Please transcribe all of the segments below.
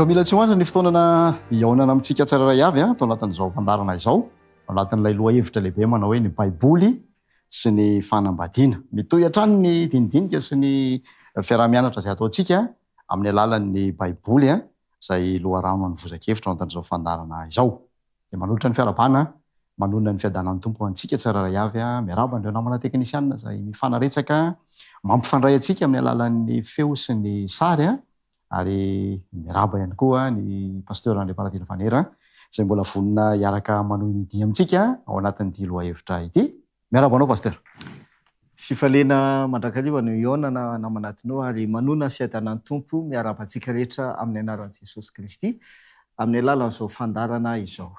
Efa mila tsy hoantra ny fotoanana iaonana amintsika tsirairay avy tao anatin'izao fandarana izao, ao anatin'ilay lohahevitra lehibe manao hoe ny baiboly sy ny fanambadiana. Mitohy hatrany ny dindinika sy ny fiarah-mianatra izay ataontsika amin'ny alalan'ny baiboly izay loharano an'vozakevitra ao anatin'izao fandarana izao. Dia manolotra ny fiarabana, manonona ny fiadanan'ny tompo antsika tsirairay avy. Miaraba andreo namana teknisianina izay mifanaretsaka mampifandray antsika amin'ny alalan'ny feo sy ny sary ary miaraba ihany koa ny pasteur André Paradila Vanera izay mbola vonona hiaraka manohy ny dia amintsika ao anatin'ity lohahevitra ity. Miaraba anao pasteur. Fifalena mandrakariva no ionana namanatinao ary manona fiadanan'ny tompo miaraba antsika rehetra amin'ny anaran'i Jesosy Kristy amin'ny alalan'izao fandarana izao.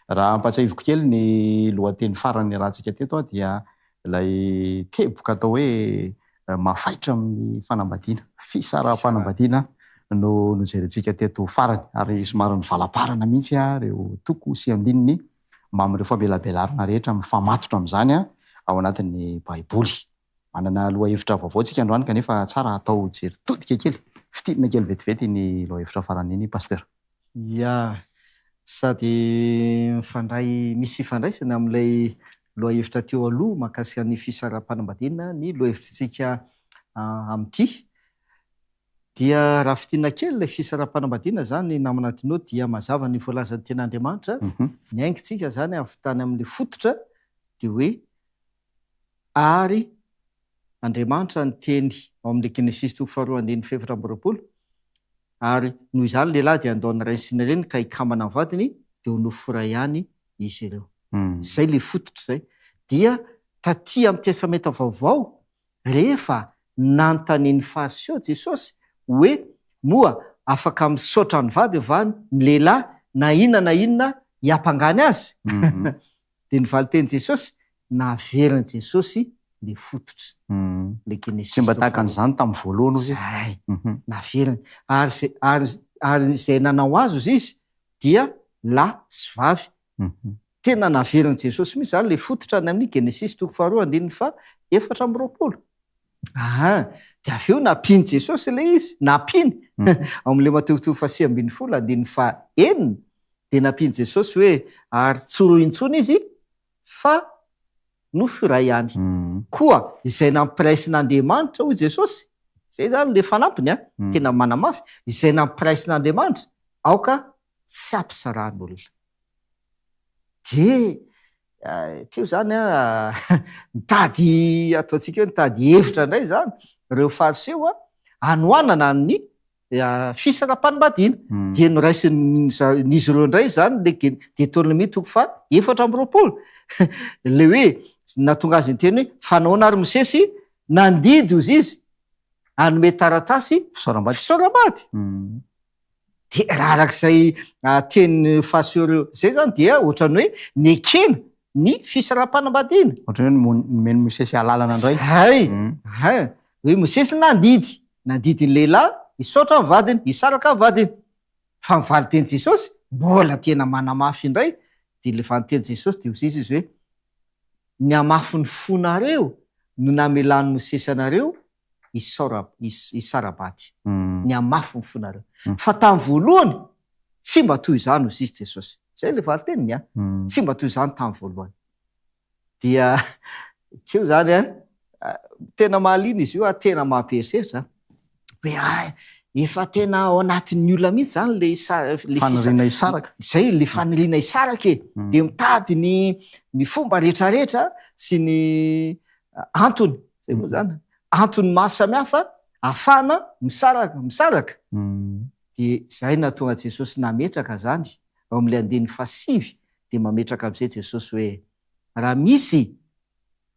Raha ampatsahiviko kely ny lohateny farany rahantsika teto dia ilay teboka atao hoe mafaitra amin'ny fanambadiana, fisaraha-panambadiana no jerentsika teto farany ary somary ny valaparana mihitsy reo toko sy andininy mba amin'ireo famelabelarina rehetra mifamatotra amin'izany ao anatin'ny baiboly. Manana lohahevitra vaovao tsika androany kanefa tsara atao jery todika kely, fitirina kely vetivety ny lohahevitra faran'iny pasteur. Ya, sady misy fandraisana amin'ilay lohahevitra teo aloha mahakasika ny fisaraha-panambadiana, ny lohahevitrintsika amin'ity dia raha fitina kely ilay fisaraha-panambadiana zany namanatinao dia mazava ny voalazan'ny ten'Andriamanitra. Ny aingontsika zany avy tany amin'ilay fototra dia hoe ary Andriamanitra ny teny ao amin'ilay Genesis 2:2 ary noho izany lehilahy dia andao ny rainy sy ny reniny ka hikamana amin'ny vadiny dia ho nofo iray ihany izy ireo. Izay le fototra izay. Dia taty amin'ny testamenta vaovao rehefa nanontanian'ny fariseo Jesosy hoe moa afaka misaotra ny vady va ny lehilahy na inona hiampangany azy. Dia nivaly teny Jesosy, naveriny Jesosy le fototra. Le Genesis. Tsy mba tahaka an'izany tamin'ny voalohany izy. Zay, naveriny. Ary izay nanao azy izy dia lahy sy vavy. Tena naveriny Jesosy mihitsy zany le fototra ny amin'ny Genesis 2:2-4. Dia avy eo nampiny Jesosy ilay izy, nampiny amin'ilay Mateo 7:9 dia nampiny Jesosy hoe ary tsoro intsony izy fa nofo iray ihany. Koa izay nampiraisin'Andriamanitra hoy Jesosy, izay zany le fanampiny tena manamafy, izay nampiraisin'Andriamanitra aoka tsy ampisaran'olona. Dia teo zany nitady ataontsika hoe nitady hevitra indray zany ireo fariseo hanoanana ny fisaraha-panambadiana. Dia noraisin'izy ireo indray zany le Deutéronomie 4:20 le hoe natonga azy ny teny hoe fanaona ary Mosesy nandidy ozy izy hanome taratasy fisaorambady. Dia raha arak'izay teny fariseo ireo zay zany dia ohatrany hoe nekena ny fisaraha-panambadiana. Ohatrany hoe nomeny Mosesy alalana indray. Hoe Mosesy nandidy ny lehilahy hisaotra ny vadiny, hisaraka ny vadiny. Fa mivaly teny Jesosy mbola tena manamafy indray. Dia le vaniteny Jesosy dia hozy izy hoe ny amafy ny fonareo no namelan'ny Mosesy anareo hisarabady. Ny amafy ny fonareo. Fa tamin'ny voalohany tsy mba toy izany hozy izy Jesosy. Zay le valy teniny tsy mba toy izany tamin'ny voalohany. Dia teo zany tena mahaliana izy io, tena mamperiseritra hoe efa tena ao anatin'ny olona mihitsy zany le faniriana hisaraka. Zay le faniriana hisaraka dia mitady ny fomba rehetrarehetra sy ny antony. Zay moa zany antony maro samihafa ahafahana misaraka. Dia zay nahatonga Jesosy nametraka zany ao amin'ilay andininy 5 dia mametraka amin'izay Jesosy hoe raha misy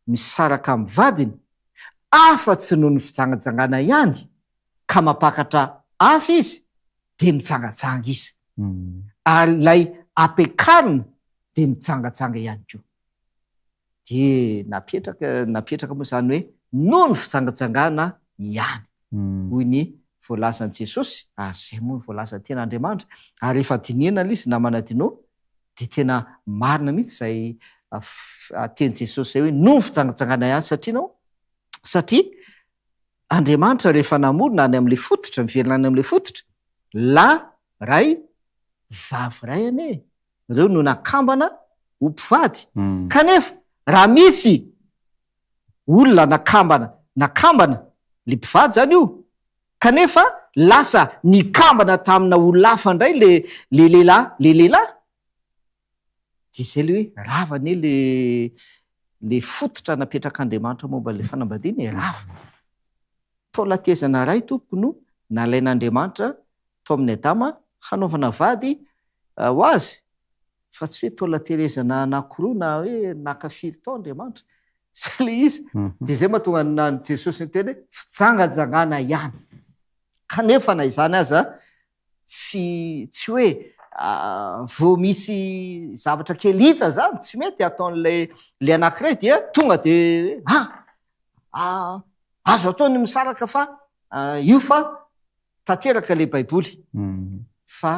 misaraka amin'ny vadiny afa-tsy noho ny fijangajangana ihany ka mapakatra hafa izy dia mijangajanga izy. Ary ilay ampiakarina dia mijangajanga ihany koa. Dia napetraka moa zany hoe noho ny fijangajangana ihany. Hoy ny voalazan'i Jesosy, ary izay moa ny voalazan'ny ten'Andriamanitra. Ary rehefa dinihana izy namanadinao dia tena marina mihitsy izay teny Jesosy zay hoe noho ny fijangajangana ihany satria Andriamanitra rehefa namorona any amin'ilay fototra, miverina any amin'ilay fototra lahy ray vavy ray ane reo no nakambana ho mpivady kanefa raha misy olona nakambana le mpivady zany io kanefa lasa nikambana tamina olona hafa indray le lehilahy de zay le hoe ravane le fototra napetrak'Andriamanitra momba le fanambadiana rava tolatezana ray tompo no nalain'Andriamanitra to amin'ny Adama hanaovana vady ho azy fa tsy hoe tolaterezana anankiroa na hoe nakafiry tao Andriamanitra zay le izy de zay mahatonga nany Jesosy ny teny hoe fijangajangana ihany kanefa na izany aza tsy hoe vao misy zavatra kely hita zany tsy mety ataon'le anankiray dia tonga de azo ataony misaraka fa io fa tanteraka le baiboly fa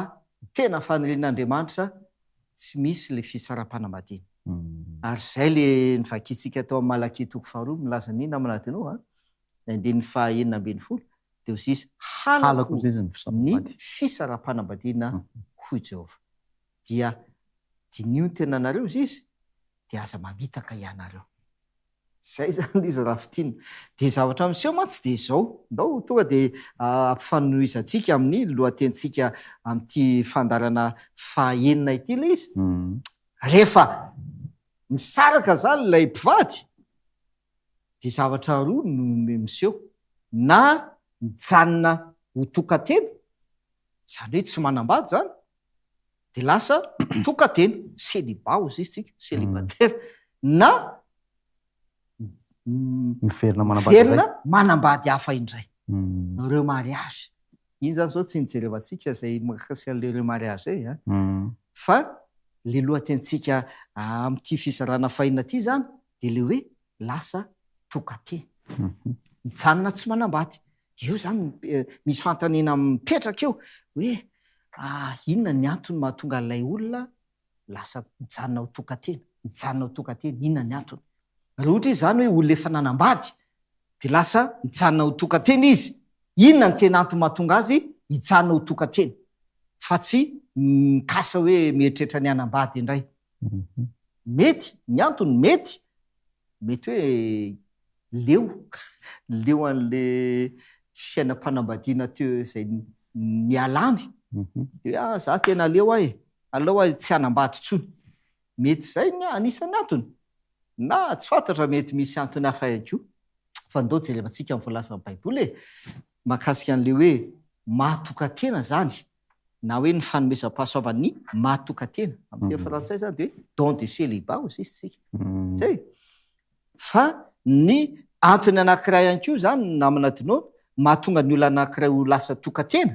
tena faneren'Andriamanitra tsy misy le fisara-panambadiana ary zay le nivakitsika tao amin'ny Malakia 2:2 milaza ny namana teno andiny 9:20 de hozy izy halako ny fisara-panambadiana hoy Jehova dia dinio tena anareo izy de aza mamitaka ianareo zay zany izy raha fitina de zavatra miseho mantsy de zao ndao tonga de ampifanoizantsika amin'ny lohatenitsika amin'ity fandarana 9 ity le izy rehefa misaraka zany lay mpivady de zavatra roa no miseho na mijanona ho tokatena zany hoe tsy manambady zany de lasa tokatena célibat izy tsika célibataire na miverina manambady hafa indray reo mariage iny zany zao tsy nijerevantsika zay makasy an'le mariage zay fa le lohatenitsika amin'ity fizarana 5 ty zany de le hoe lasa tokatena mijanona tsy manambady io zany misy fantanena mipetraka eo hoe inona ny antony mahatonga an'ilay olona lasa mijanona ho tokatena inona ny antony raha ohatra izy zany hoe olona efa nanambady de lasa mijanona ho tokatena izy inona ny tena antony mahatonga azy hijanona ho tokatena fa tsy mikasa hoe mieritreritra ny anambady indray mety ny antony mety hoe leo an'le fiainam-panambadiana teo zay nialany de za tena leo aleo tsy anambady tsony mety zay ny anisany antony na tsy fantatra mety misy antony hafa koa fa ndao jerevantsika amin'ny voalaza ny baiboly mahakasika an'le hoe mahatokatena zany na hoe ny fanomezam-pahasoavan'ny mahatokatena amin'ny teny frantsay zany de hoe don de célibat izy tsika zay fa ny antony anankiray ihany koa zany namana dinoana mahatonga ny olona anankiray ho lasa tokatena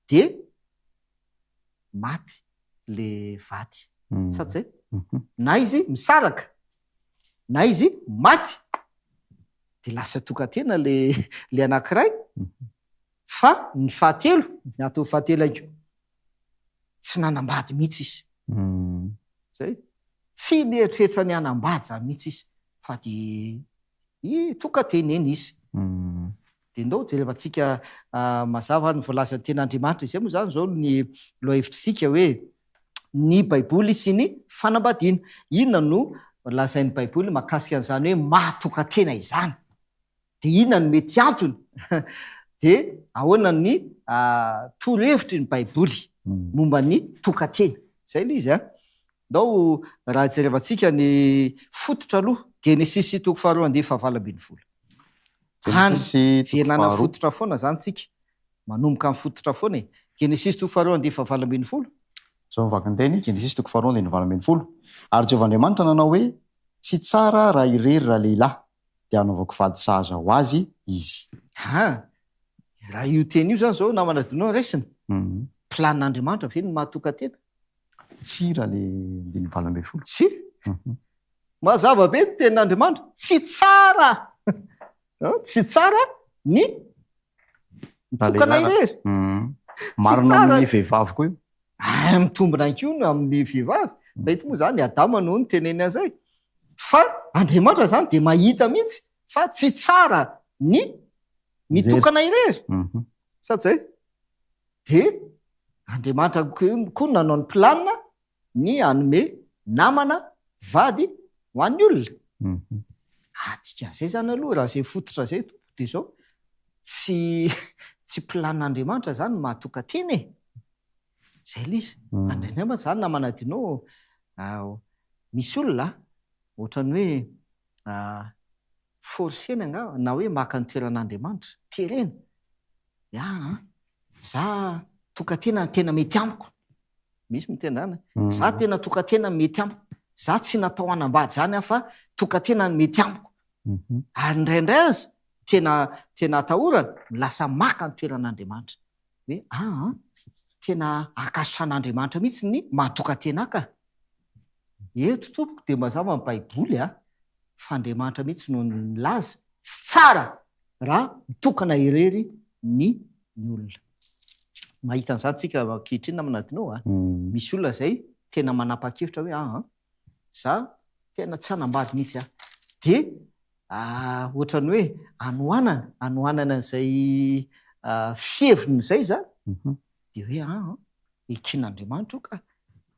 de maty le vady sady zay na izy misaraka na izy maty de lasa tokatena le anankiray fa ny fahatelo ny antony fahatelo ihany koa tsy nanambady mihitsy izy zay tsy nieritreritra ny anambady zany mihitsy izy fa de tokatena eny izy de ndao jerevantsika mazava ny voalazan'ny ten'Andriamanitra izay moa zany zao ny lohahevitrisika hoe ny baiboly sy ny fanambadiana inona no lazain'ny baiboly mahakasika an'izany hoe mahatokatena izany de inona ny mety antony de ahoana ny torohevitry ny baiboly momba ny tokatena zay le izy ndao raha jerevantsika ny fototra aloha Genesis 2:2-20 velana fototra foana zany tsika manomboka amin'ny fototra foana Genesis 2:2-20 zao mivakinteny Genesis 2:2-20 ary Jehovahandriamanitra nanao hoe tsy tsara raha irery raha lehilahy de anaovako vady sahaza ho azy izy raha io teny io zany zao namana dinao resina planin'Andriamanitra ve ny mahatokatena tsy raha le 20 tsy mazava be ny tenin'Andriamanitra tsy tsara ny tokana irery marina amin'ny vehivavy koa io mitombona ko no amin'ny vehivavy mety moa zany Adama no ny teneny an'izay fa Andriamanitra zany de mahita mihitsy fa tsy tsara ny mitokana irery sady zay de Andriamanitra koa nanao ny planina ny anome namana vady ho an'ny olona. Atika zay zany aloha raha zay fototra zay tompo de zao tsy planin'Andriamanitra zany mahatokatena e. Zay l' izy. Andriamanitra zany na manadinao misy olona ohatrany hoe forsena angamba na hoe maka ny toeran'Andriamanitra terena. Za tokatena tena mety amiko. Misy mitendana. Za tena tokatena mety amiko. Za tsy natao hanambady zany fa tokatena mety amiko. Ary indraindray azy tena atahorana lasa maka ny toeran'Andriamanitra. Hoe tena akasitrahan'Andriamanitra mihitsy ny mahatokatena ka. Eto tompoko de mazava amin'ny Baiboly fa Andriamanitra mihitsy no nilaza tsy tsara raha mitokana irery ny olona. Mahita an'izany tsika ankehitriny manadinao misy olona zay tena manapa-kevitra hoe za tena tsy hanambady mihitsy de ohatrany hoe anohanana an'izay fihevriny zay zany de hoe ekin'Andriamanitra io ka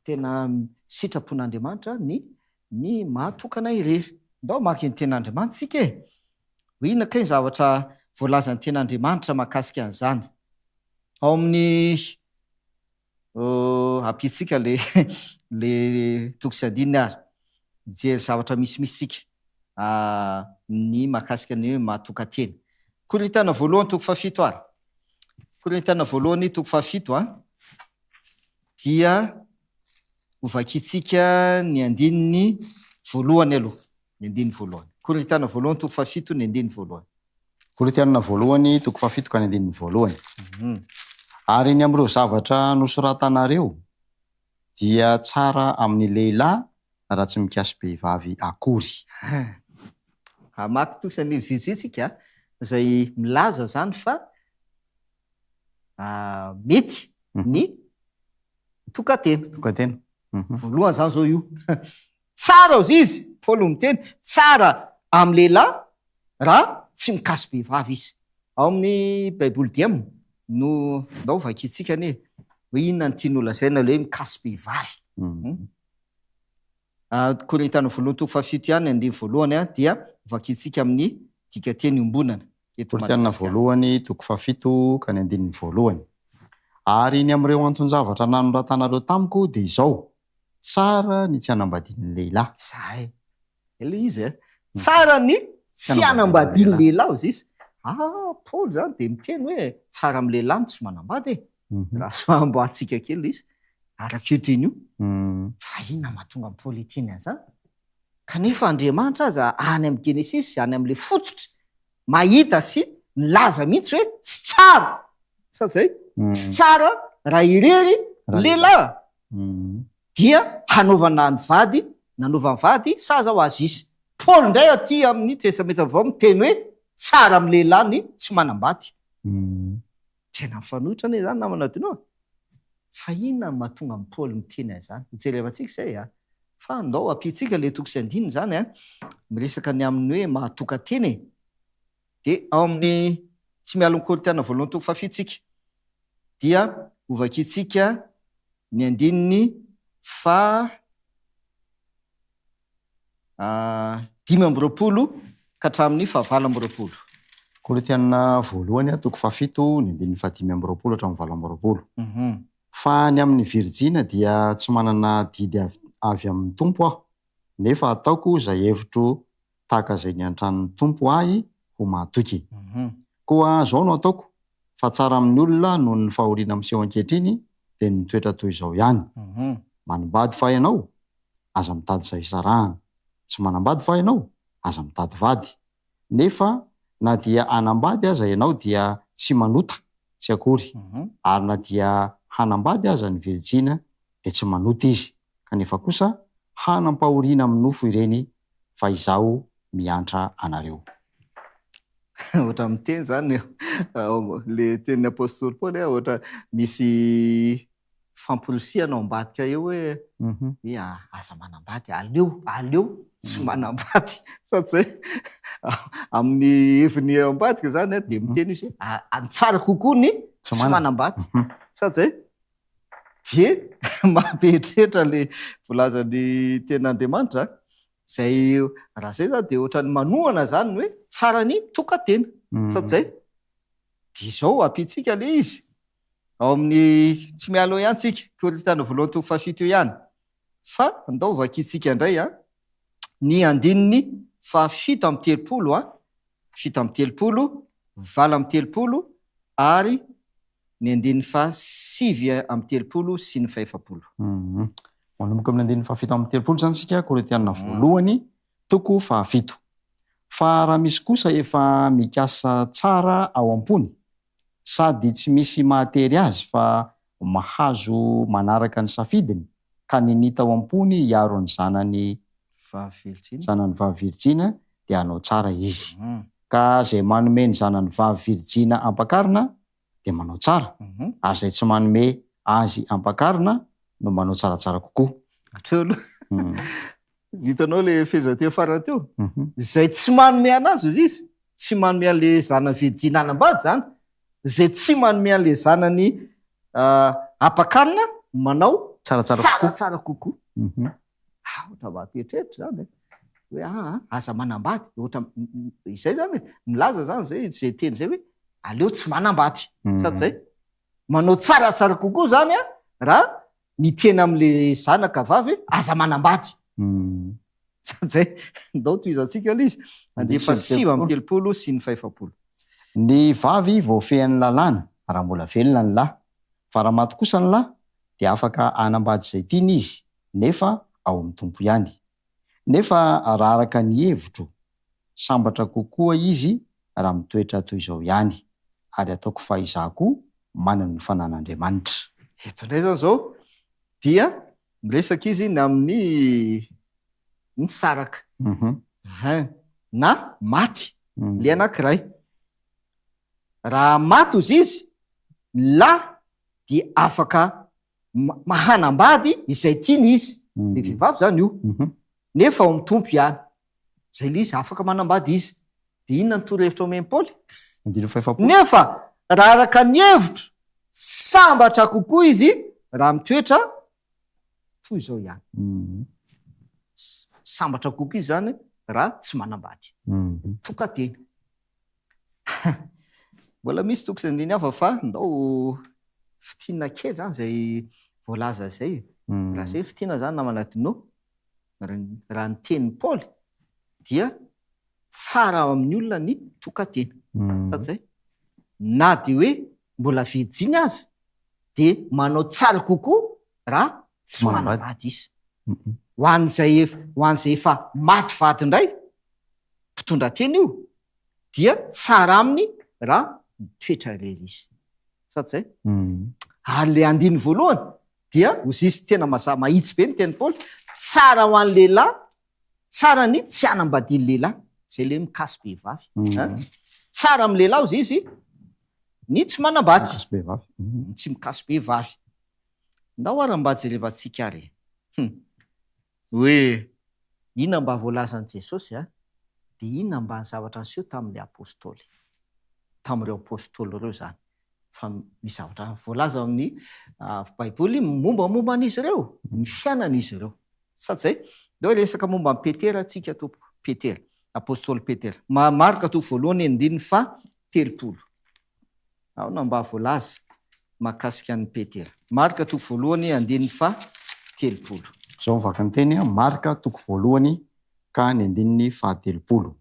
tena sitrapon'Andriamanitra ny mahatokana irery. Ndao maky ny ten'Andriamanitra tsika e. Ho inona kay ny zavatra voalazan'ny ten'Andriamanitra mahakasika an'izany? Ao amin'ny ampitsika le toko sy andininy ary mijery zavatra misimisika ny mahakasika ny hoe mahatokatena. Korintana voalohany toko 7 ary. Korintana voalohany toko 7 dia hovakitsika ny andininy voalohany aloha. Ny andininy voalohany. Korintana voalohany toko 7 ny andininy voalohany. Korintana voalohany toko 7 ka ny andininy voalohany. Ary ny am'ireo zavatra nosoratanareo dia tsara amin'ny lehilahy raha tsy mikasy behivavy akory. Maky tosa ny vitsitsika izay milaza zany fa mety ny tokatena. Voalohany zany zao io. Tsara izy, Paoly miteny, tsara amin'ny lehilahy raha tsy mikasy behivavy izy. Ao amin'ny Baiboly diamo no ndao vakitsika hoe inona ny tiany lazaina le hoe mikasy behivavy. Korintana voalohany toko 7 ihany andiny voalohany dia vakitsika amin'ny dikateny iombonana. Korintana voalohany toko 7 ka ny andininy voalohany. Ary ny am'ireo anton-javatra nanoratanareo tamiko de izao, tsara ny tsy hanambadian'ny lehilahy. Zay. Ele izy tsara ny tsy hanambadian'ny lehilahy izy izy. Paoly zany de miteny hoe tsara amin'ny lehilahy tsy manambady e. Raha soamboatsika kely izy. Araka io teny io. Fa inona mahatonga amin'ny Paoly teny an'izany? Kanefa Andriamanitra aza any amin'ny Genesis any amin'le fototra mahita sy nilaza mihitsy hoe tsy tsara. Satria tsy tsara raha irery lehilahy. Dia hanaovana ny vady, nanova ny vady saza ho azy izy. Paoly indray aty amin'ny Testameta Vaovao miteny hoe tsara amin'ny lehilahy ny tsy manambady. Tena mifanohitra ane zany namana dinao. Fa inona mahatonga amin'ny Paoly miteny an'izany? Mijerevantsika izay fa ndao ampitsika le toko sy andininy zany miresaka ny amin'ny hoe mahatokatena. De ao amin'ny tsy miala ny Korintana voalohany toko 7 tsika dia hovakitsika ny andininy fa 5 ka hatramin'ny 9. Korintana voalohany toko 7 ny andininy fa 5 hatramin'ny 9. Fa ny amin'ny Virjina dia tsy manana didy avy amin'ny Tompo aho, nefa ataoko izay hevitro tahaka izay ny antran'ny Tompo ahy ho mahatoky. Koa zao no ataoko, fa tsara amin'ny olona noho ny fahoriana miseho ankehitriny dia ny toetra toy izao ihany. Manambady fa ianao, aza mitady izay sarahana. Tsy manambady fa ianao, aza mitady vady. Nefa na dia anambady aza ianao dia tsy manota, tsy akory. Ary na dia hanambady aza ny Virjina dia tsy manota izy. Kanefa kosa hanampahoriana amin'ny nofo ireny fa izaho miantra anareo. Ohatra miteny zany le tenin'ny apôstôly Paoly ohatra misy famporisihana ao ambadika eo hoe aza manambady, aleo tsy manambady. Satria amin'ny heviny ao ambadika zany de miteny izy tsara kokoa ny tsy manambady. Satria de mampieritreritra le volazany ten'Andriamanitra zay raha zay zany de ohatrany manohana zany hoe tsara ny tokatena satria zay de izao ampitsika le izy ao amin'ny tsy mialo ihany tsika Korintana voalohany toko fahafito ihany fa andao vakitsika indray ny andininy fahafito amby telopolo fito amby telopolo valo amby telopolo ary ny andininy fahasivy amby telopolo sy ny faefapolo. Manomboka amin'ny andininy fahafito amby telopolo zany sika Korintiana voalohany toko fahafito. Fa raha misy kosa efa mikasa tsara ao am-pony sady tsy misy mahatery azy fa mahazo manaraka ny safidiny ka ninita ao am-pony hiaro ny zanany vavy virjina dia hanao tsara izy. Ka zay manome ny zanany vavy virjina ampakarina dia manao tsara ary zay tsy manome azy ampakarina no manao tsaratsara kokoa. Atreo vitanao le fezateo farany teo zay tsy manome anazy izy tsy manome an'le zanany virjina anambady zany zay tsy manome an'le zanany ampakarina manao tsaratsara kokoa. Ohatra mampieritreritra zany hoe aza manambady ohatra izay zany milaza zany zay teny zay hoe aleo tsy manambady sady zay manao tsaratsara kokoa zany raha mitena am'le zanaka vavy aza manambady sady zay ndao toizantsika le izy andefa sivy amby telopolo sy ny faefapolo. Ny vavy voafehan'ny lalàna raha mbola velona ny lahy fa raha maty kosa ny lahy dia afaka anambady zay tiany izy nefa ao amin'ny tompo ihany. Nefa raha araka ny hevitro sambatra kokoa izy raha mitoetra toy izao ihany ary ataoko fahizako manana ny fanan'Andriamanitra. Eto indray zany zao dia miresaka izy ny amin'ny ny saraka na maty le anankiray. Raha maty ozy izy lahy dia afaka mahanambady izay tiany izy le vehivavy zany io nefa ao amin'ny tompo ihany zay le izy afaka manambady izy. De inona ny torohevitra omeny Paoly? Nefa raha araka ny hevitro sambatra kokoa izy raha mitoetra toy izao ihany. Sambatra kokoa izy zany raha tsy manambady tokatena. Mbola misy toko izay andiny hafa fa ndao fitinana kely zany zay voalaza zay. Raha zay fitinana zany namanadino raha ny tenin'ny Paoly dia tsara amin'ny olona ny tokatena sady zay na de hoe mbola virjiny aza de manao tsara kokoa raha tsy manambady izy. Ho an'izay efa maty vaty indray mpitondra tena io dia tsara aminy raha mitoetra irery izy sady zay. Ary le andiny voalohany dia ozy izy tena mahitsy be ny teny Paoly tsara ho an'ny lehilahy tsara ny tsy anambadiany lehilahy zay le mikasy behivavy tsara amin'ny lehilahy ozy izy ny tsy manambady tsy mikasy behivavy. Ndao ary mba jerevantsika ary hoe inona mba voalazan'i Jesosy de inona mba ny zavatra niseho tamin'le apôstôly tamin'ireo apôstôly ireo zany fa misy zavatra voalaza amin'ny baiboly mombamomba an'izy ireo ny fiainan'izy ireo sady zay. Ndao resaka momba ny Petera tsika tompo Petera apôstôly Petera marika toko voalohany andininy fahatelopolo ao na mba voalaza mahakasika an'ny Petera marika toko voalohany andininy fahatelopolo. Zao mivaka ny teny marika toko voalohany ka ny andininy fahatelopolo.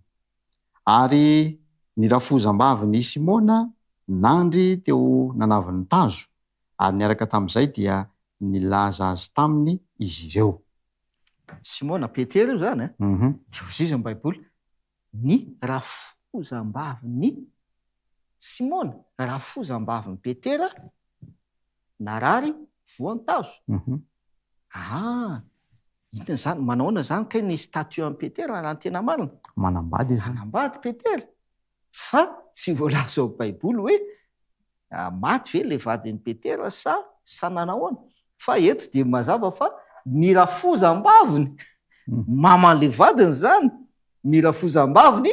Ary ny rafozam-bavy ny Simona nandry teo nanaviny tazo ary niaraka tamin'izay dia nilaza azy taminy izy ireo. Simona Petera io zany de ozy izy ny baiboly ny rafozam-bavy ny Simona rafozam-bavy ny Petera narary voan'ny tazo. Inona zany manahoana zany kay ny statut amin'ny Petera raha ny tena marina manambady izy manambady Petera fa tsy voalaza ao baiboly hoe maty ve le vadin'ny Petera sa nanahoana fa eto de mazava fa ny rafozam-baviny maman'le vadiny zany ny rafozam-baviny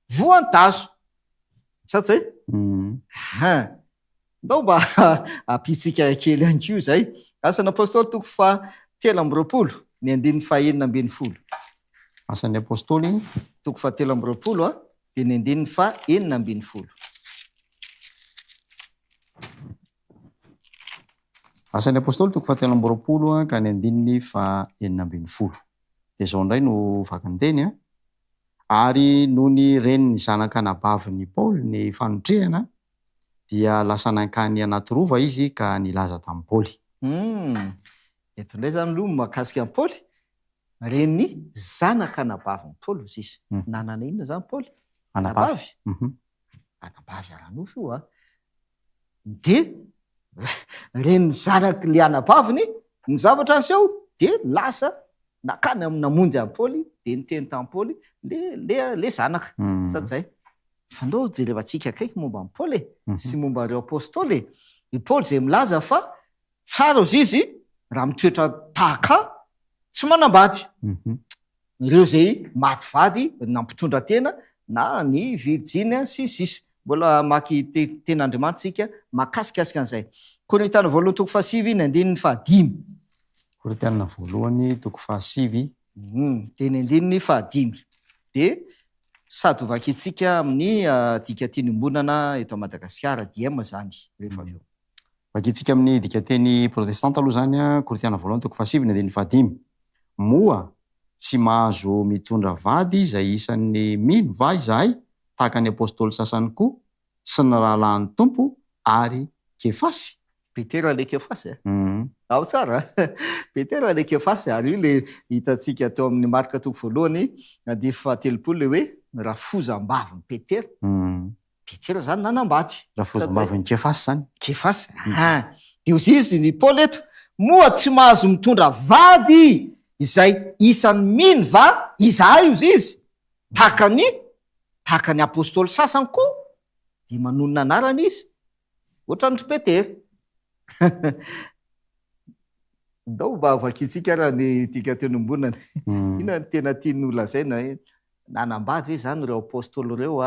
voan'ny tazo sady zay. Ndao mba ampitsika kely ihany koa zay Asan'ny apôstôly toko fa 3 ny andininy fa 4. Asan'ny apôstôly Toko fa 3 dia ny andininy fa 4. Asan'ny apôstôly toko fa 3 ka ny andininy fa 4. Dia izao indray no vakany teny a. Ary noho ny reniny zanaka nabavin'ny Paoly ny fanotrehana dia lasa nankany anaty rova izy ka nilaza tamin'ny Paoly. Eto indray zany aloha mahakasika an'i Paoly, reniny zanaka nabavin'ny Paoly izy izy. Nanana inona zany Paoly? Anabavy. Anabavy aran'ofo io a. Dia reniny zanaka le anabaviny ny zavatra aseho dia lasa nakany namonjy an'i Paoly dia niteny tamin'i Paoly le zanaka. Sady zay. Fandao jerevantsika akaiky momba an'i Paoly sy momba ireo apôstôly. I Paoly zay milaza fa tsara izy izy raha mitoetra tahaka tsy manambady. Ireo zay maty vady nampitondra tena na ny Virginia sy sisa. Mbola maky ten'Andriamanitra mahakasikasika an'izay. Korintiana voalohany toko fa 7 ny andininy fa 5. Korintiana voalohany toko fa 7. Dia ny andininy fa 5. Dia sady hovakitsika amin'ny dikateny ombonana eto Madagasikara diema zany rehefa avy eo. Vakitsika amin'ny dikateny protestanta aloha zany a. Korintiana voalohany toko fa 7 ny andininy fa 5. Moa tsy mahazo mitondra vady izay isan'ny mino va izahay tahaka ny apôstôly sasany koa sy ny rahalahin'ny tompo ary Kefasy. Petera le Kefasy ao tsara. Petera le Kefasy ary io le hitantsika teo amin'ny marika toko voalohany andiny fa 3 le hoe rafozam-bavin'ny Petera. Petera zany nanambady. Rafozam-bavin'ny Kefasy zany. Kefasy. Io izy ny Paoly eto. Moa tsy mahazo mitondra vady izay isan'ny mino va izahay izy. Tahaka ny apôstôly sasany koa dia manonona anarana izy. Ohatran'ny Petera. Ndao mba vakitsika raha ny dikateny ombonana. Ina ny tena tiany lazaina hoe nanambady hoe zany ireo apôstôly ireo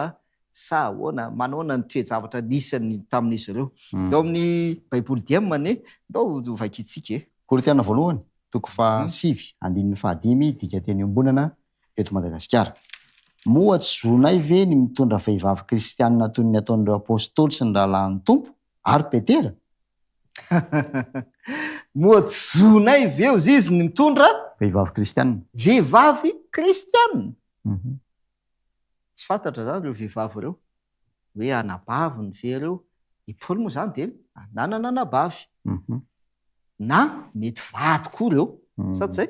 sa ahoana manaona ny toe-javatra nisany tamin'izy ireo. Eo amin'ny baiboly diema ne ndao vakitsika. Korintiana voalohany toko fa 7 andininy fa 5 dikateny ombonana eto Madagasikara. Moa tsy zonay ve ny mitondra vehivavy kristianina toy ny ataon'ireo apôstôly sy ny rahalahin'ny tompo ary Petera? Moa tsy zonay ve izy ny mitondra vehivavy kristianina. Vehivavy kristianina. Tsy fantatra zany ireo vehivavy ireo hoe anabavy ve ireo. I Paoly moa zany dia nanana anabavy. Na mety vady koa ireo. Sady zay.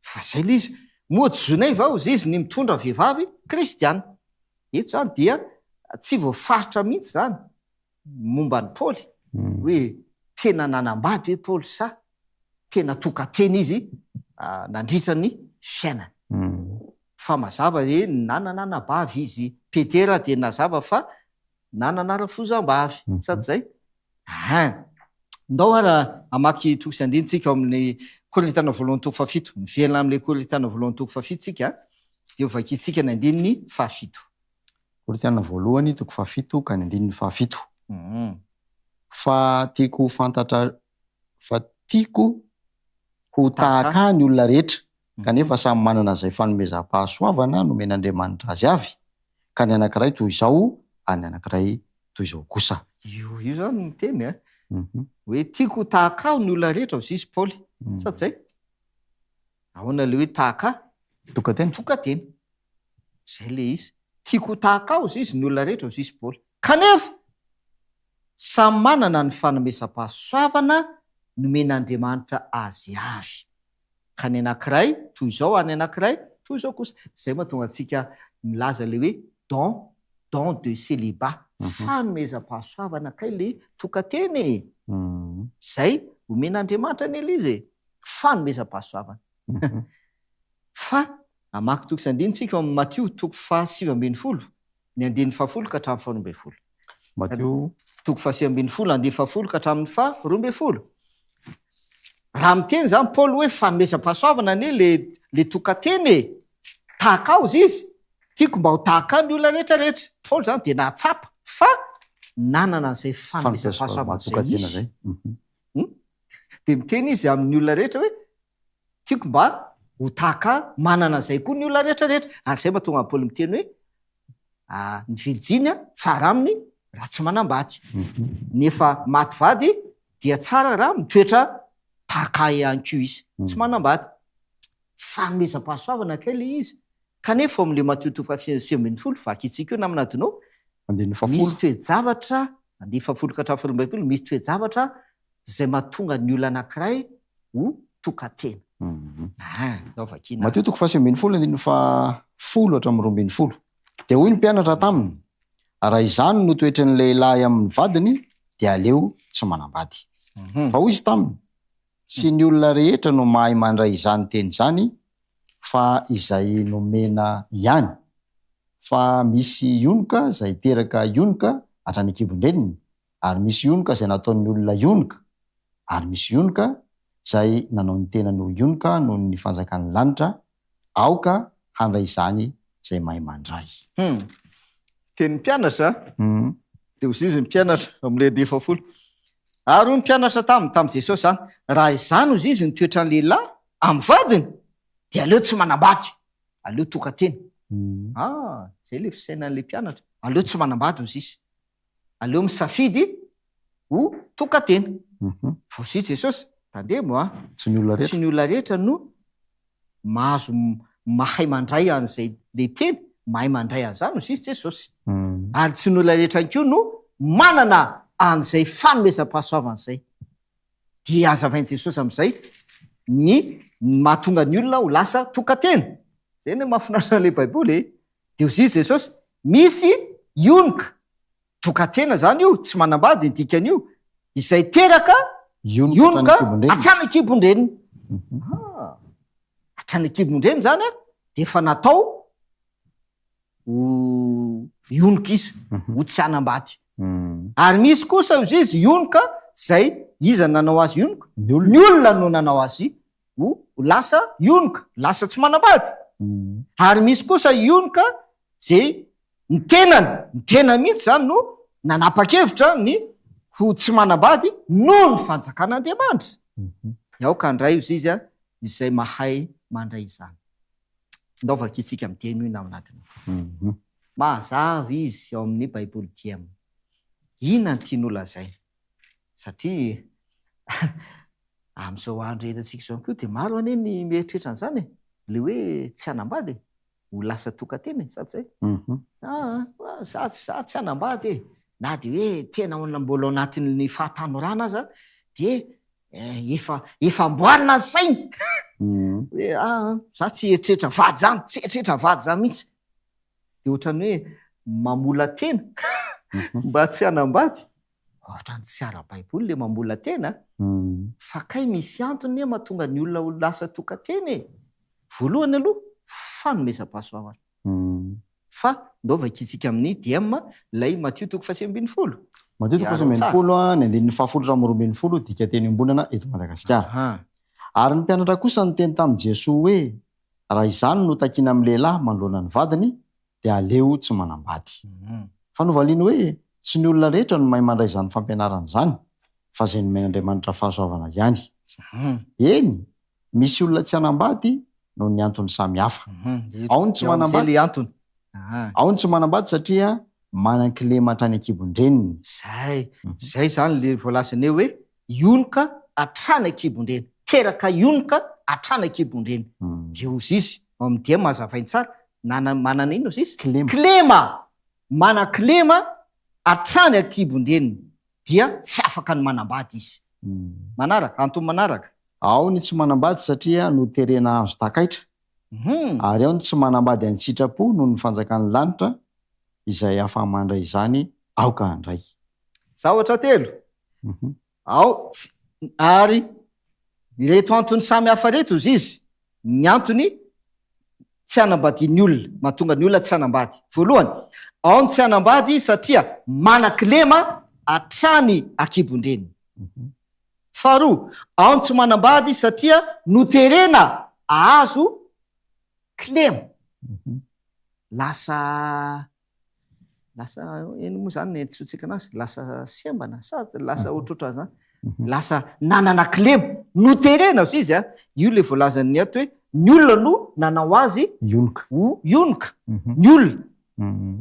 Fa zay le izy. Moa tsy zonay va izy ny mitondra vehivavy kristianina. Eto zany dia tsy voafaritra mihitsy zany momba ny Paoly hoe tena nanambady hoe Paoly sa tena tokateny izy nandritra ny fiainana. Fa mazava hoe nanana anabavy izy. Petera dia nazava fa nanana rafozam-bavy. Sady zay. Ndao raha amaky toko sy andinitsika amin'ny Korintiana voalohany toko fa 7. Mivelona amin'ilay Korintiana voalohany toko fa 7 tsika dia vakitsika ny andininy fa 7. Korintiana voalohany toko fa 7 ka ny andininy fa 7. Fa tiako ho tahaka ny olona rehetra kanefa samy manana izay fanomezam-pahasoavana nomen'Andriamanitra azy avy, ka ny anankiray toy izao ary ny anankiray toy izao kosa. Io zany ny teny hoe tiako ho tahaka ny olona rehetra izy Paoly. Sady zay. Ahoana le hoe tahaka? Tokateny. Zay le izy. Tiako ho tahaka izy ny olona rehetra izy Paoly. Kanefa samy manana ny fanomezam-pahasoavana nomen'Andriamanitra azy avy. Ka ny anankiray toy izao any anankiray toy izao kosa. Zay mahatonga antsika milaza le hoe don de célibat. Fanomezam-pahasoavana kay le tokateny. Zay omen'Andriamanitra ny elizy. Fanomezam-pahasoavana. Fa amaky toko sy andinitsika amin'ny Matthieu toko fa 7 ny andininy fa 10 ka hatramin'ny fa 12. Matthieu toko fa 7 andininy fa 10 ka hatramin'ny fa 12. Raha miteny zany Paoly hoe fanomezam-pahasoavana le tokateny. Tahaka izy. Tiako mba ho tahaka ny olona rehetrarehetra. Paoly zany dia nahatsapa fa nanana an'izay fanomezam-pahasoavana zay izy. de miteny izy amin'ny olona rehetra hoe tiako mba ho tahaka manana zay koa ny olona rehetrarehetra ary zay mahatonga Paoly miteny hoe ny Virjinia tsara aminy raha tsy manambady nefa maty vady dia tsara raha mitoetra tahaka ihany koa izy tsy manambady fanomezam-pahasoavana kely izy kanefa amin'le Mateo 5:20 vakitsika io namina dinao misy toe-javatra andeha 7:20 misy toe-javatra zay mahatonga ny olona anankiray ho tokatena Mateo 5:20 dia hoy ny mpianatra taminy raha izany no toetry ny lehilahy amin'ny vadiny dia aleo tsy manambady fa hoy izy taminy tsy ny olona rehetra no mahay mandray izany teny izany fa izay nomena ihany fa misy ionoka izay teraka ionoka hatrany an-kibon-dreniny ary misy ionoka izay nataon'ny olona ionoka ary misy ionoka izay nanao ny tena no ionoka noho ny fanjakan'ny lanitra aoka handray izany izay mahay mandray teny mpianatra de ozy izy ny mpianatra am'le 10 ary ho ny mpianatra tamy Jesosy zany raha izany ozy izy nitoetra ny lehilahy amin'ny vadiny de aleo tsy manambady aleo tokatena zay le fisainan'le mpianatra aleo tsy manambady ozy izy aleo misafidy ho tokatena fa ozy Jesosy tandremo tsy ny olona rehetra no mahazo mahay mandray an'izay le teny mahay mandray an'izany ozy izy Jesosy ary tsy ny olona rehetra koa no manana an'izay fanomezam-pahasoavan'izay dia azavain'i Jesosy amin'izay ny mahatonga ny olona ho lasa tokatena zay ny mahafinaritra an'le baiboly de ozy izy Jesosy misy ionoka tokatena zany io tsy manambady ny dikan'io izay teraka ionoka hatrany kibon-dreniny hatrany kibon-dreny zany de efa natao ho ionoka izy ho tsy hanambady ary misy kosa ozy izy ionoka zay iza nanao azy ionoka ny olona no nanao azy ho lasa ionoka lasa tsy manambady ary misy kosa ionoka zay ny tena mihitsy zany no nanapa-kevitra ny ho tsy manambady noho ny fanjakan'Andriamanitra aoka andray ozy izy izay mahay mandray izany ndaovaka itsika miteny io naminatiny mahazavy izy ao amin'ny baiboly dia inona ny tian'olona zay satria amin'izao andro erantsika zao koa de maro anie ny mieritreritra an'izany le hoe tsy hanambady ho lasa tokatena sady zay za tsy hanambady na de hoe tena mbola anatin'ny fahatanorana aza de efa mboalina ny sainy hoe za tsy eritreritra vady zany tsy eritreritra vady zany mihitsy de ohatrany hoe mamola tena mba tsy hanambady ohatrany tsy ara-baiboly le mamola tena fa kay misy antony mahatonga ny olona ho lasa tokatena voalohany aloha fanomezam-pahasoavana fa ndaovaka itsika amin'ny DM lay Mateo 5:20 Mateo 5:20 ny andin'ny 7:20 dika teny ambonana eto Madagasikara ary ny mpianatra kosa ny teny tamin'i Jesoa hoe raha izany no takiana amin'ny lehilahy manoloana ny vadiny dia aleo tsy manambady fa novaliana hoe tsy ny olona rehetra no mahay mandray izany fampianarana izany fa zay nomen'Andriamanitra fahasoavana ihany eny misy olona tsy hanambady no ny antony samy hafa ao ny tsy manambady ao ny tsy manambady satria manan-kilema hatrany an-kibon-dreniny zay zany le voalasany hoe ionoka hatrany an-kibon-dreny teraka ionoka hatrany an-kibon-dreny de ozy izy ao amin'ny dia mazavainy tsara manana ino ozy izy kilema manan-kilema hatrany an-kibon-dreniny dia tsy afaka ny manambady izy manaraka antony manaraka ao ny tsy manambady satria no terena azo takaitra ary ao ny tsy manambady an-tsitrapo noho ny fanjakan'ny lanitra izay afa mandray izany aoka handray ohatra telo ao ary reto antony samy hafa reto ozy izy ny antony tsy hanambadin'ny olona mahatonga ny olona tsy hanambady voalohany ao ny tsy hanambady satria manan-kilema hatrany an-kibon-dreny faharoa ao ny tsy manambady satria noterena azo kilema lasa eny moa zany ny entsotsika anazy lasa sembana sady lasa ohatrotra zany lasa nanana kilemo no terena izy izy a io le voalazany ato hoe ny olona no nanao azy ionoka ionoka ny olona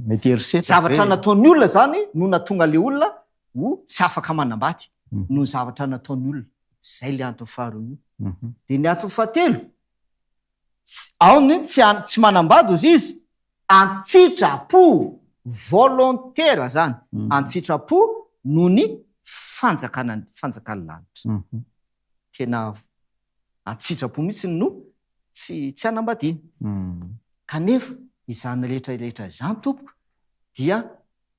mety eriseta zavatra nataon'ny olona zany no natonga le olona ho tsy afaka manambady no zavatra nataon'ny olona zay le antony faharoa io de ny antony fahatelo ao ny tsy manambady ozy izy antsitrapo volontaire zany antsitrapo no ny fanjakany lanitra tena antsitrapo mihitsy no tsy anambadiny kanefa izany rehetrarehetra izany tompoko dia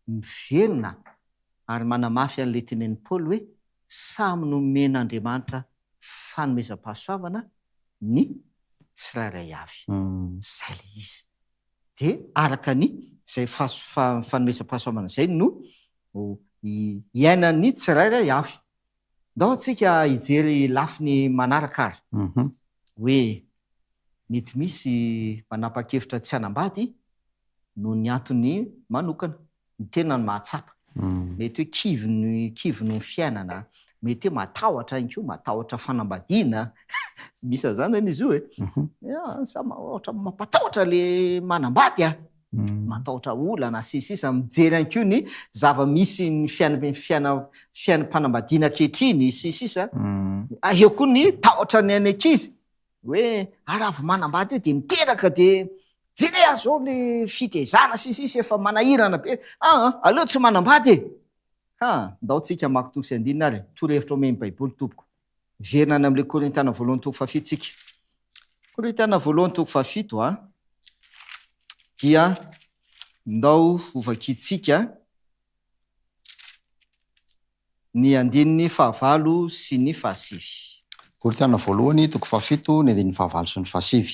mivelona ary manamafy an'le tenen'i Paoly hoe samy nomen'Andriamanitra fanomezam-pahasoavana ny tsirairay avy zay le izy de araka ny zay fanomezam-pahasoavana zay no iainany tsirairay avy. Ndao antsika hijery lafiny manaraka ary hoe mety misy manapa-kevitra tsy anambady no ny antony manokana ny tena ny mahatsapa mety hoe kivo no fiainana mety hoe matahotra inko matahotra fanambadiana misy zany any izy io ohatra mampatahotra le manambady matahotra olana sisisa mijery anko ny zava-misy ny fiainam-panambadiana kehitriny sisisa eo koa ny tahotra ny any ankizy hoe aravo manambady io de miteraka de jere azao le fitezana sisisa efa manahirana be aleo tsy manambady ndao tsika mako tosy andinina ary torohevitra omeny baiboly tompoko verina any am'le Korintana voalohany toko fafito tsika Korintana voalohany toko fafito dia ndao ovakitsika ny andininy fahavalo sy ny fahasivy. Korintana voalohany toko fafito ny andininy fahavalo sy ny fahasivy.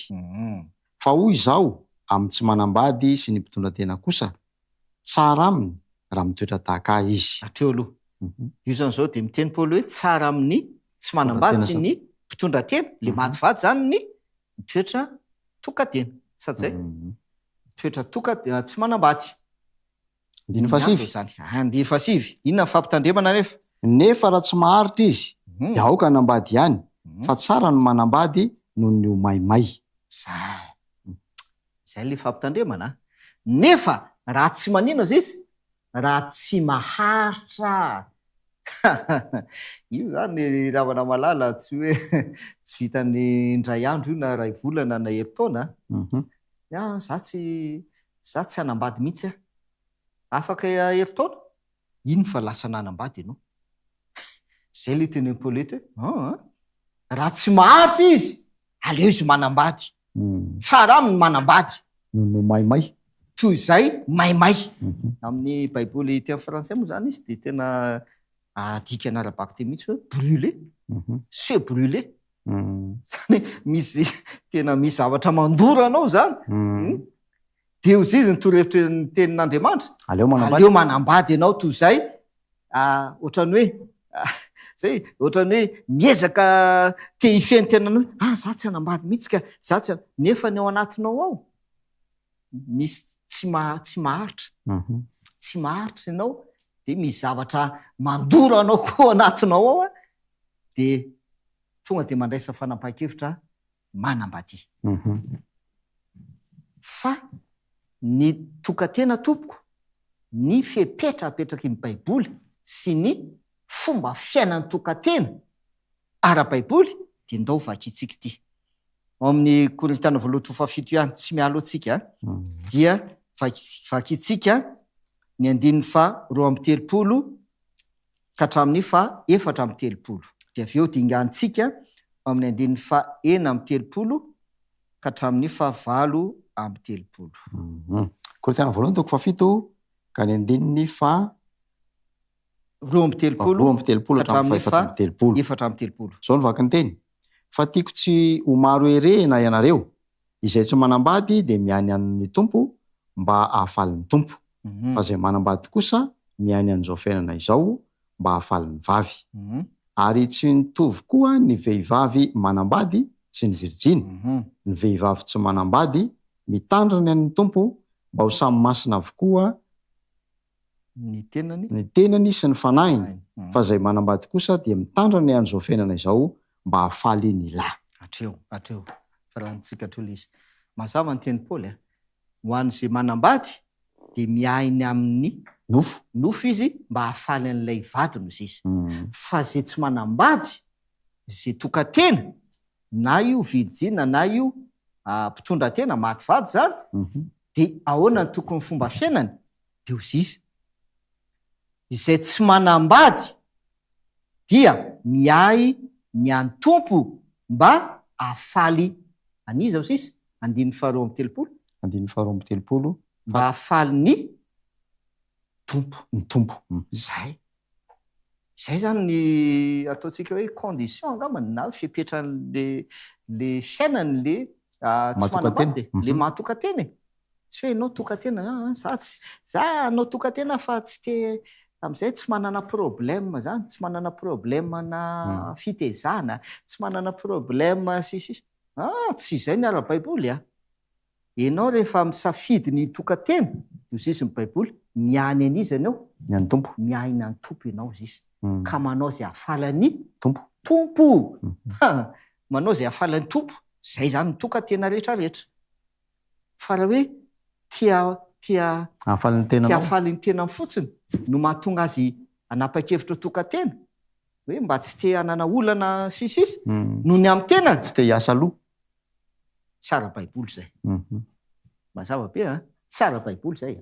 Fa hoy izao amin'ny tsy manambady sy ny mpitondra tena kosa tsara aminy raha mitoetra tahaka ahy izy. Atreo aloha io zany zao de miteny Paoly hoe tsara amin'ny tsy manambady sy ny mpitondra tena le madivady zany ny mitoetra tokatena sady zay toetra tsy manambady. Andiny fasivy zany andiny fasivy inona fampitandremana nefa raha tsy maharitra izy de aoka anambady ihany fa tsara no manambady noho ny maimay. Zay le fampitandremana nefa raha tsy manino azy izy raha tsy maharitra io zany ravana malala tsy hoe tsy vitany indray andro io na ray volana na herintaona za tsy anambady mihitsy afaka herintaona ino fa lasa nanambady ianao zay le tenen'i Paoly hoe raha tsy maharitra izy aleo izy manambady tsara aminy manambady no maimay toy izay maimay amin'ny baiboly ty amin'ny frantsay moa zany izy de tena adika anara-bako te mihitsy hoe brûlé se brûlé zany misy tena misy zavatra mandoro anao zany de ozy izy ny torohevitra ny tenin'Andriamanitra aleo manambady ianao toy izay ohatrany hoe zay ohatrany hoe miezaka te hifeny tenanao za tsy anambady mihitsy ka za tsy nefa ny ao anatinao ao misy tsy maharitra tsy maharitra ianao de misy zavatra mandoro anao koa anatinao ao de tonga de mandraisa fanapa-kevitra manambady fa ny tokatena tompoko ny fepetrapetraky ny baiboly sy ny fomba fiainan'ny tokatena ara-baiboly de ndao vakitsika ity amin'ny Korintana voalohany toko fafito ihany tsy mialo atsika dia vakitsika ny andininy fa 2:30 ka hatramin'ny fa 4:30 de avy eo dingantsika amin'ny andininy fa 1:30 ka hatramin'ny fa 4:30. Korintana voalohany toko fafito ka ny andininy fa 2:30 hatramin'ny fa 4:30 zao ny vaky ny teny fa tiako tsy ho maro herena ianareo izay tsy manambady de miany an'ny tompo mba ahafalin'ny tompo fa zay manambady kosa miany an'izao fiainana izao mba ahafalin'ny vavy ary tsy mitovy koa ny vehivavy manambady sy ny virjiny ny vehivavy tsy manambady mitandriny an'ny tompo mba ho samy masina avokoa ny tenany ny tenany sy ny fanahiny fa zay manambady kosa dia mitandra ny an'izao fiainana izao mba hahafaly ny lahy atreo farantsika atreo le izy mazava ny teny Paoly ho an'izay manambady de miainy amin'ny nofo izy mba hahafaly an'ilay vadiny izy fa zay tsy manambady zay tokantena na io virjina na io mpitondra tena maty vady zany de ahoana ny tokony fomba fiainany de ozizy izay tsy manambady dia miay ny antompo mba afaly aniza ozizy 2:telopolo mba afaly ny tompo zay zany ny ataontsika hoe condition angambany na fipetrany le fiainany le tsy manambady le mahatokantena tsy hoe anao tokantena za anao tokantena fa tsy te am'izay tsy manana problème zany tsy manana problème na fitezana tsy manana problème sisy tsy izay ny ara-baiboly ianao rehefa misafidy ny tokantena io sisy ny baiboly miany an'izy ianao miainy any tompo ianao izy ka manao zay afalan'ny tompo manao zay afalan'ny tompo zay zany ny tokantena rehetrarehetra fa raha hoe tia afaly ny tena fotsiny no mahatonga azy anapa-kevitra tokantena hoe mba tsy te hanana olana sisisy no ny amin'ny tenany tsy te hiasa aloha tsy ara-baiboly zay mazava be tsy ara-baiboly zay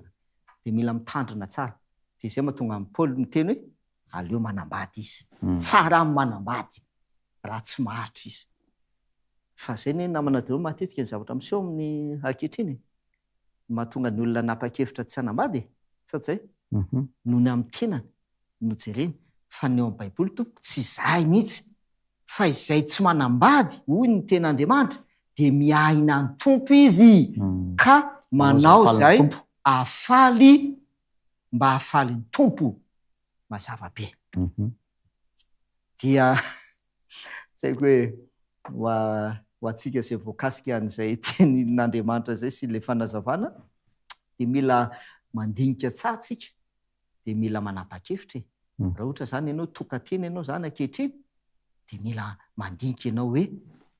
de mila mitandrina tsara de zay mahatonga amin'ny Paoly miteny hoe aleo manambady izy tsara amin'ny manambady raha tsy maharitra izy fa zay ny namana deo matetika ny zavatra miseho amin'ny ankehitriny mahatonga ny olona napa-kevitra tsy hanambady satria no ny amin'ny tenany no jereny fa ny eo amin'ny baiboly tompo tsy zay mihitsy fa izay tsy manambady hoy ny ten'Andriamanitra de miaina ny tompo izy ka manao zay afaly mba hahafaly ny tompo mazava be dia tsy haiko hoe ho atsika zay voakasika an'izay tenin'Andriamanitra zay sy le fanazavana de mila mandinika tsatsika de mila manapa-kevitra raha ohatra zany ianao tokantena ianao zany ankehitriny de mila mandinika ianao hoe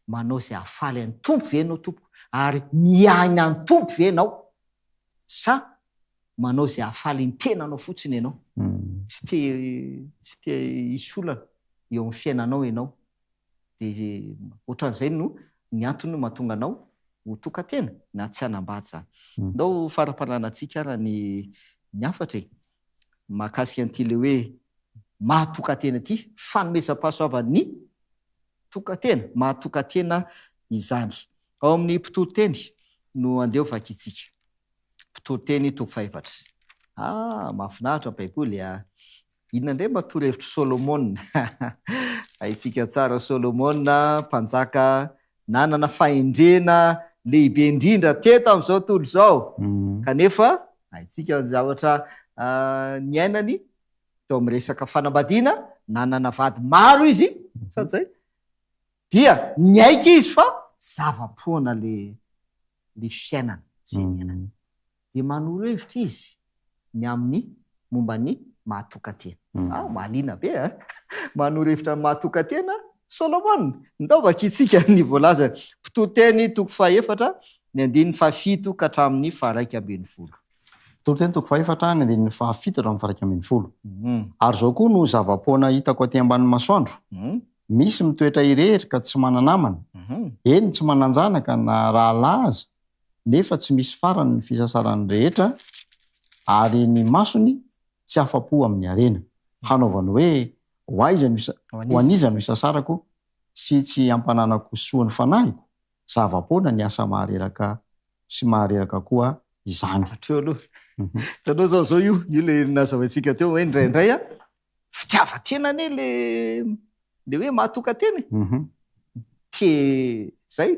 manao zay afaly an'ny tompo ve ianao tompo ary miaina any tompo ve ianao sa manao zay afaly ny tenanao fotsiny ianao tsy te hisy olana eo amin'ny fiainanao ianao de ohatran'izay no ny antony mahatonga anao ho tokantena na tsy hanambady zany ndao faraparanantsika raha ny afatra mahakasika an'ity le hoe mahatokantena ty fanomezam-pahasoavan'ny tokantena mahatokantena izany ao amin'ny mpitoro-teny no andeha vakitsika mpitoro-teny toko 5 mahafinaritra baiboly inona indray matoro-hevitry Solomona haitsika tsara Solomona mpanjaka nanana fahendrena lehibe indrindra teto am'izao tontolo zao kanefa haitsika ny zavatra ny ainany teo amin'ny resaka fanambadiana nanana vady maro izy sady zay dia niaika izy fa zava-poana le fiainana zay miainana de manoro hevitra izy ny amin'ny momba ny mahatokantena mahaliana be manoro hevitra ny mahatokantena Solomona ndao vakitsika ny voalaza mpitoro-teny toko 4 ny 7 ka hatramin'ny 120 mpitoro-teny toko 4 ny 7 hatramin'ny 120 ary zao koa no zava-poana hitako aty ambany masoandro misy mitoetra irery ka tsy mananamana eny tsy mananjanaka na rahalahy aza nefa tsy misy farany ny fisasarany rehetra ary ny masony tsy afa-po amin'ny arena hanaovany hoe ho aniza no isasarako sy tsy ampananako soany fanahiko zava-poana ny asa mahareraka sy mahareraka koa izany atreo aloha tanao zao io le nazavatsika teo hoe indraindray fitiavan-tenany le hoe mahatokantena zay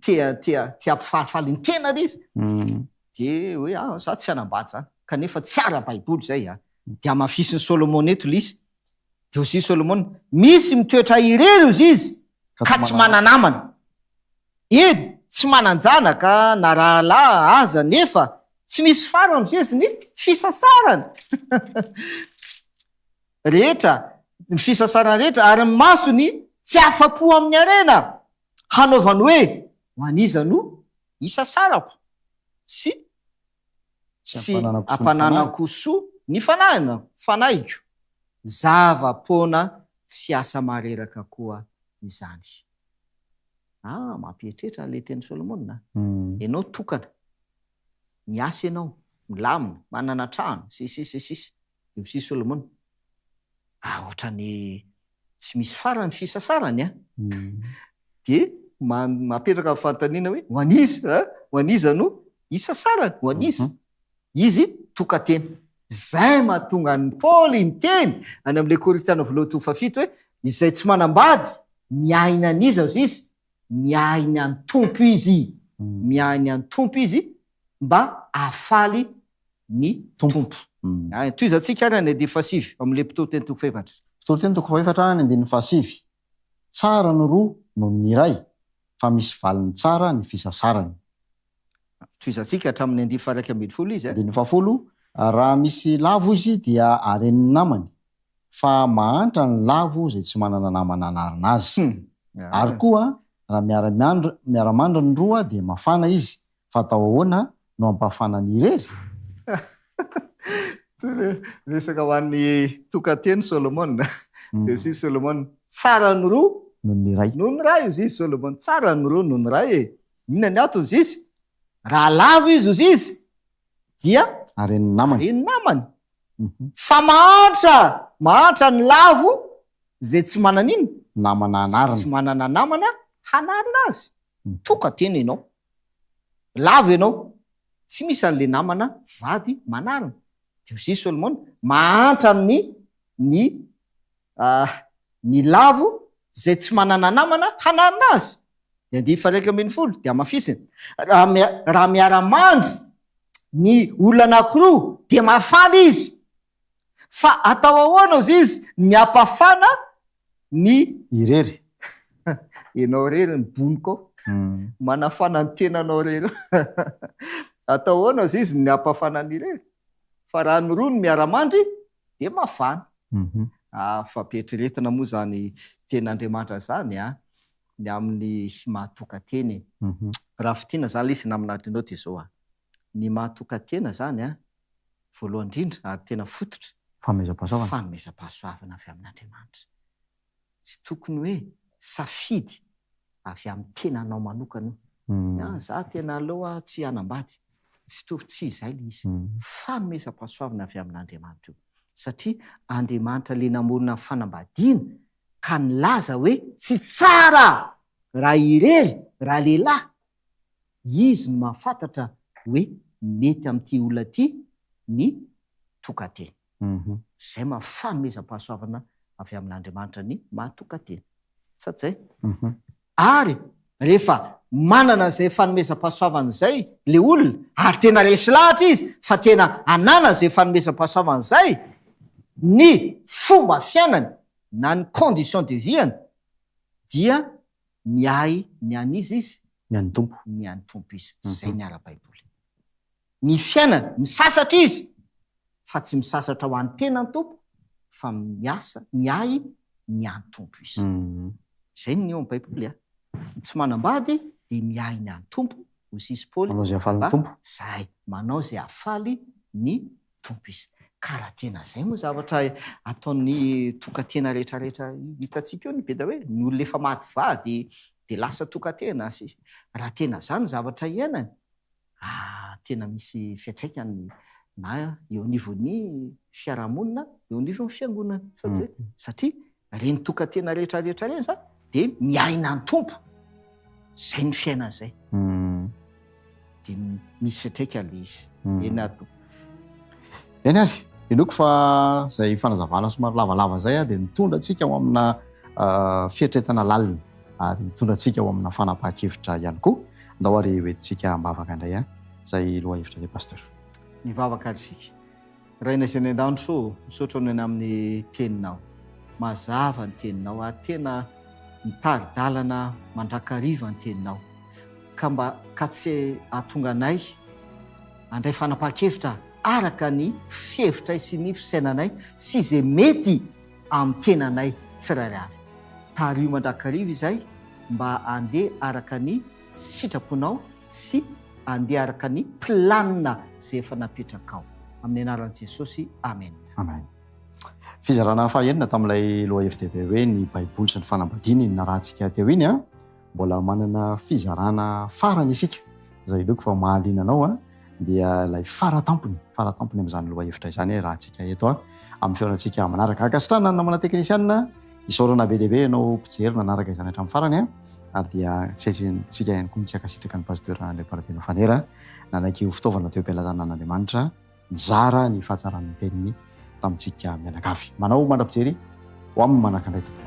tia ampifalifaly ny tenany izy de hoe za tsy hanambady zany kanefa tsy ara-baiboly zay de amafisiny Solomona eto lisy de ozy Solomona misy mitoetra irery ozy izy ka tsy mananamana eny tsy mananjanaka na rahalahy aza nefa tsy misy farany zezy ny fisasarany rehetra ny fisasarany rehetra ary ny masony tsy afa-po amin'ny arena hanaovany hoe maniza no isasarako sy ampananako soa ny fanaiko zava-pona sy asa mareraka koa izany. Mampieritrehitra le teny Solomona. Ianao tokana miasa ianao milamina manana trano sisy de Solomona ohatrany tsy misy farany fisasarany de mapetraka amin'ny fanontaniana hoe hoaniza no isasarany hoaniza izy tokatena. Zay mahatonga ny Paoly miteny any amin'le Korintana voalohany 7 hoe izay tsy manambady miaina an'iza izy miainy any tompo izy miainy any tompo izy mba afaly ny tompo. Toizantsika ary any andiny 7 amin'le mpitoloteny toko 7. Mpitoloteny toko 7 any andiny 7. Tsara ny roa no ny iray fa misy valiny tsara ny fisasarany. Toizantsika hatramin'ny andiny 120 izy. Andiny 120 raha misy lavo izy dia aren'ny namany fa mahantra ny lavo zay tsy manana namana anarina azy. Ary koa raha miaramandra ny roa dia mafana izy fa atao ahoana no ampafana ny irery. Resaka ho an'ny tokateny Solomona. De si Solomona tsara ny roa no ny iray. No ny ray izy Solomona tsara ny roa no ny ray. Inona ny ato izy? Raha lavo izy dia aren'ny namany. Fa mahantra ny lavo zay tsy manana ino namana anarina. Tsy manana namana hanarina azy. Tokateny ianao. Lavo ianao. Tsy misy an'le namana vady manarina. De hozy Solomona mahantra ny lavo zay tsy manana namana hanarina azy. De andiny 120 dia mafisiny. Raha miara-mandry ny olona anankiroa dia mafana izy. Fa atao ahoana izy miampafana ny irery. Ianao rery ny boniko manafana ny tenanao rery. Atao ahoana izy miampafana ny irery. Fa raha ny roa ny miara-mandry dia mafana. Fampieritreretina moa zany ten'Andriamanitra zany ny amin'ny mahatokateny. Raha fitiana zany izy naminatinao dia zao ny mahatokatena zany voalohany indrindra ary tena fototra fanomezam-pahasoavana avy amin'Andriamanitra. Tsy tokony hoe safidy avy amin'ny tenanao manokana. Za tena aloha tsy hanambady. Tsy izay le izy. Fanomezam-pahasoavana avy amin'Andriamanitra io. Satria Andriamanitra le namorona ny fanambadiana ka nilaza hoe tsy tsara raha irery raha lehilahy. Izy no mahafantatra hoe mety amin'ity olona ty ny tokateny. Zay fanomezam-pahasoavana avy amin'Andriamanitra ny mahatokateny. Sady zay? Ary rehefa manana zay fanomezam-pahasoavana zay le olona ary tena resy lahatra izy fa tena anana zay fanomezam-pahasoavana zay, ny fomba fiainany na ny condition de vie-any dia miay mianizy izy miany tompo izy. Zay ny ara-Baiboly. Ny fiainany misasatra izy fa tsy misasatra ho an'ny tenany tompo fa miasa miay miany tompo izy. Zay ny eo amin'ny Baiboly. Tsy manambady dia miay ny any tompo hozy izy Paoly. Manao zay afaly ny tompo. Zay manao zay afaly ny tompo izy. Karaha tena zay moa zavatra ataon'ny tokatena rehetrarehetra hitantsika eo ny beda hoe ny olona efa maty vady dia lasa tokatena. Raha tena zany zavatra iainany tena misy fiantraikany na eo anivon'ny fiarahamonina eo anivon'ny fiangonana. Satria reny tokatena rehetrarehetra reny zany dia miaina ny tompo. Zay ny fiainana zay. Dia misy fiantraikany izy. Eny ary, inoko fa zay fanazavana somary lavalava zay dia nitondra antsika ao amina fiatretana lalina ary nitondra antsika ao amina fanapahan-kevitra ihany koa. Ndao ary hoentintsika mivavaka indray zay loha hevitra zay pastor. Mivavaka atsika. Raina izay ny an-danitro misaotra ny amin'ny teninao. Mazava ny teninao ary tena mitari-dalana mandrakariva ny teninao. Ka tsy ahatonga anay andray fanapaha-kevitra araka ny fihevitray sy ny fisainanay sy izay mety amin'ny tenanay tsirairay avy. Tario mandrakarivo izay mba andeha araka ny sitraponao sy andeha araka ny planina izay efa napetraka ao. Amin'ny anaran'i Jesosy, amen. Amen. Fizarana fahaenina tamin'ilay lohahevitra hoe ny baiboly sy ny fanambadiana iny narahantsika teo iny mbola manana fizarana farany isika izay loko fa mahaliana anao dia ilay faratampony amin'izany lohahevitra izany rahantsika eto amin'ny feonantsika manaraka. Ankasitrahana namana teknisianina isaorana be dia be ianao mpijery nanaraka izany hatramin'ny farany ary dia tsetsintsika ihany koa tsy akasitraka ny pasteur André Paradelo Fanera nanaiky fitaovana teo am-pialazana an'Andriamanitra mizara ny fahatsarany teniny tamintsika mianakavy. Manao mandra-pijery ho amin'ny manakandray tompoko.